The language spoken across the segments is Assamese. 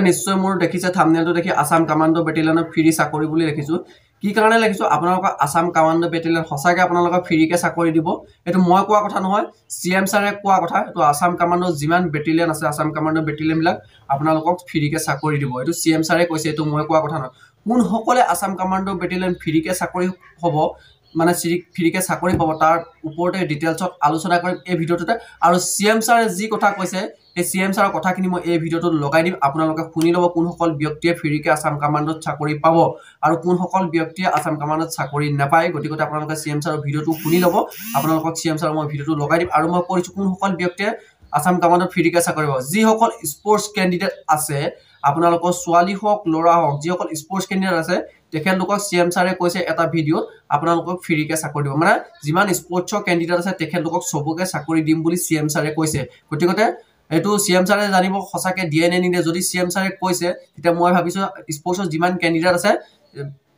নিশ্চয় মোৰ দেখিছে থাম্বনেলটো দেখি আসাম কমান্ডো বেটেলিয়নৰ ফ্ৰী চাকৰি বুলি লিখিছো কি কাৰণে লিখিছো আপোনালোকক আসাম কমান্ডো বেটেলিয়ন সঁচাকৈ আপোনালোকক ফ্ৰীকে চাকৰি দিব এটো মই কোৱা কথা নহয় সিএম ছাৰে কোৱা কথা এটো আসাম কমান্ডো যিমান বেটেলিয়ন আছে আসাম কমান্ডো বেটেলিয়ন বিলাক আপোনালোকক ফ্ৰীকে চাকৰি দিব এটো সিএম ছাৰে কৈছে এটো মই কোৱা কথা নহয় কোন সকলে আসাম কমান্ডো বেটেলিয়ন ফ্ৰীকে চাকৰি হ'ব মানে ফ্ৰীকে চাকৰি পাব তাৰ ওপৰতে ডিটেইলছত আলোচনা কৰিম এই ভিডিওটোতে আৰু সিএম ছাৰে যি কথা কৈছে এই সিএম ছাৰৰ কথাখিনি মই এই ভিডিওটো লগাই দিম আপোনালোকে শুনি লব কোন সকল ব্যক্তিয়ে ফ্ৰীকে আসাম কমান্ডোত চাকৰি পাব আৰু কোন সকল ব্যক্তিয়ে আসাম কমান্ডোত চাকৰি নাপায় গতিকে আপোনালোকে সিএম ছাৰৰ ভিডিওটো শুনি লব আপোনালোকক সিএম ছাৰৰ মই ভিডিওটো লগাই দিম আৰু মই কৈছো কোন সকল ব্যক্তিয়ে আসাম কমান্ডোত ফ্ৰীকে চাকৰি পাব যি সকল স্পোৰ্টছ ক্যান্ডিডেট আছে আপোনালোকৰ ছোৱালী হওক লৰা হওক যি সকল স্পোৰ্টছ ক্যান্ডিডেট আছে তেখেতলোকক সিএম ছাৰে কৈছে এটা ভিডিওত আপোনালোকক ফ্ৰীকে চাকৰি দিব মানে যিমান স্পোৰ্টছৰ ক্যান্ডিডেট আছে তেখেতলোকক সবকে চাকৰি দিম বুলি সিএম ছাৰে কৈছে গতিকে এটো সিএম ছাৰে জানিব সঁচাকে দিয়ে নে নিদিয়ে যদি সিএম ছাৰে কৈছে তেতিয়া মই ভাবিছো স্পোৰ্টছৰ যিমান ক্যান্ডিডেট আছে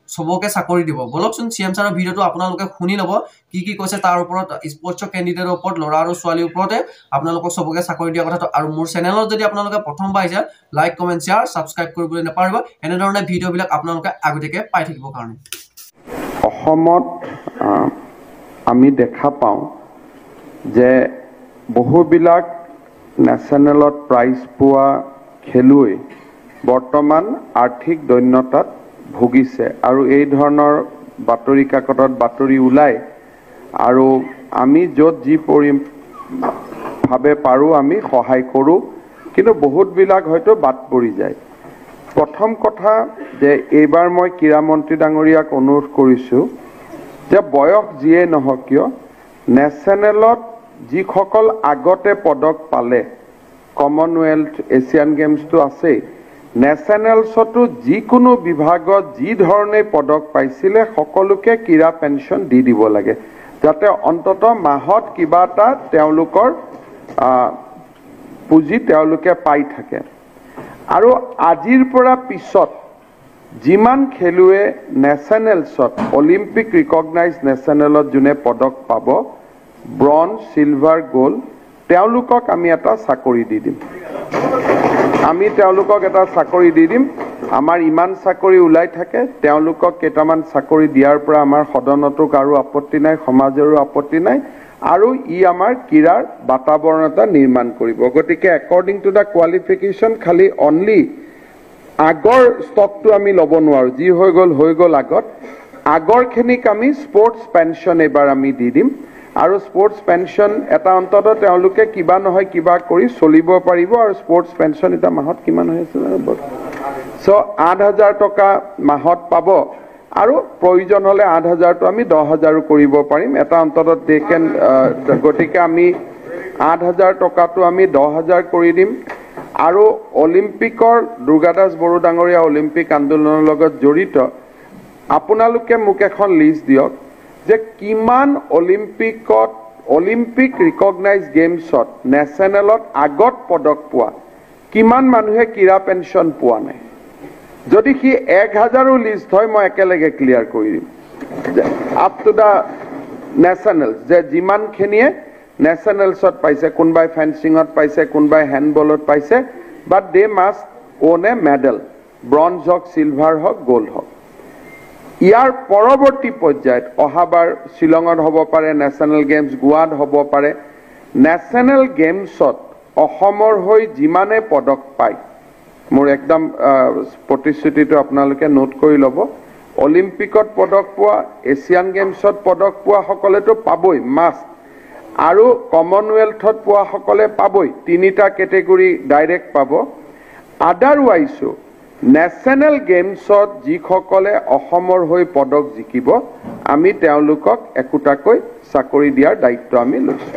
সবকে চাকৰি দিব বলকচোন সিএম ছাৰৰ ভিডিওটো আপোনালোকে শুনি লব কি কৈছে তাৰ ওপৰত স্পোৰ্টছৰ ক্যান্ডিডেটৰ ওপৰত লৰা আৰু ছোৱালীৰ ওপৰতে আপোনালোকক সবকে চাকৰি দিয়া কথাটো আৰু মোৰ চেনেলত যদি আপোনালোকে প্ৰথমবাৰ আহিছে লাইক কমেন্ট শেয়াৰ সাবস্ক্ৰাইব কৰিবলৈ নাপাহৰিব এনে ধৰণে ভিডিওবিলাক আপোনালোকে আগতেকে পাই থাকিব কাৰণে অসমত আমি দেখা পাওঁ যে বহুবিলাক নেশ্যনেলত প্ৰাইজ পোৱা খেলুৱৈ বৰ্তমান আৰ্থিক দৈন্যতাত ভুগিছে আৰু এই ধৰণৰ বাতৰি কাকতত বাতৰি ওলাই আৰু আমি য'ত যি ভাবে পাৰো আমি সহায় কৰো কিন্তু বহুতবিলাক হয়তো বাদ পৰি যায় প্ৰথম কথা যে এইবাৰ মই ক্ৰীড়া মন্ত্ৰী ডাঙৰীয়াক অনুৰোধ কৰিছো যে বয়স যিয়ে নহওক কিয় নেশ্যনেলত যিসকল আগতে পদক পালে কমনৱেলথ এছিয়ান গেমছটো আছে নেশ্যনেলছতো যিকোনো বিভাগত যি ধৰণে পদক পাইছিলে সকলোকে ক্ৰীড়া পেঞ্চন দি দিব লাগে যাতে অন্তত মাহত কিবা এটা তেওঁলোকৰ পুঁজি তেওঁলোকে পাই থাকে আৰু আজিৰ পৰা পিছত যিমান খেলুৱে নেশ্যনেলছত অলিম্পিক ৰিকগনাইজ নেশ্যনেলত যোনে পদক পাব ব্ৰঞ্জ সিলভাৰ গোল্ড তেওঁলোকক আমি এটা চাকৰি দি দিম আমাৰ ইমান চাকৰি ওলাই থাকে তেওঁলোকক কেইটামান চাকৰি দিয়াৰ পৰা আমাৰ সদনতো কাৰো আপত্তি নাই সমাজৰো আপত্তি নাই আৰু ই আমাৰ ক্ৰীড়াৰ বাতাবৰণ এটা নিৰ্মাণ কৰিব গতিকে একৰ্ডিং টু দা কোৱালিফিকেশ্যন খালি অনলি আগৰ ষ্টকটো আমি ল'ব নোৱাৰো যি হৈ গ'ল আগৰখিনিক আমি স্পৰ্টছ পেঞ্চন এবাৰ আমি দি দিম আৰু স্পৰ্টছ পেঞ্চন এটা অন্তত তেওঁলোকে কিবা নহয় কিবা কৰি চলিব পাৰিব আৰু স্পৰ্টছ পেঞ্চন এটা মাহত কিমান হৈ আছে সো ৮০০০ টকা মাহত পাব আৰু প্ৰয়োজন হলে ৮০০০টো আমি ১০০০০ কৰিব পাৰিম এটা অন্তত দেখেন গতিকে আমি ৮০০০ টকাটো আমি ১০০০০ কৰি দিম আৰু অলিম্পিকৰ দুৰ্গাদাস বড়ো ডাঙৰীয়া অলিম্পিক আন্দোলনৰ লগত জড়িত আপোনালোকে মোক এখন লিষ্ট দিয়ক যে কিমান অলিম্পিক ৰিকগনাইজ গেমছত নেশ্যনেলত আগত পদক পোৱা কিমান মানুহে ক্ৰীড়া পেঞ্চন পোৱা নাই যদি কি ১০০০ৰো লিষ্ট হয় মই একেলগে ক্লিয়াৰ কৰি দিম আপ টু দা নেশ্যনেলছ যে যিমানখিনিয়ে নেশ্যনেলছত পাইছে কোনোবাই ফেন্সিঙত পাইছে কোনোবাই হেণ্ডবলত পাইছে but they must own a medal bronze হওক সিলভাৰ হওক গোল্ড হওক ইয়াৰ পৰৱৰ্তী পৰ্যায়ত অহাবাৰ শিলঙত হ'ব পাৰে নেশ্যনেল গেমছ গোৱাত হ'ব পাৰে নেশ্যনেল গেমছত অসমৰ হৈ যিমানে পদক পায় মোৰ একদম প্ৰতিশ্ৰুতিটো আপোনালোকে নোট কৰি ল'ব অলিম্পিকত পদক পোৱা এছিয়ান গেমছত পদক পোৱা সকলেতো পাবই মাষ্ট আৰু কমনৱেলথত পোৱা সকলে পাবই তিনিটা কেটেগৰী ডাইৰেক্ট পাব আদাৰৱাইজো নেশ্যনেল গেমছত যিসকলে অসমৰ হৈ পদক জিকিব আমি তেওঁলোকক একোটাকৈ চাকৰি দিয়াৰ দায়িত্ব আমি লৈছো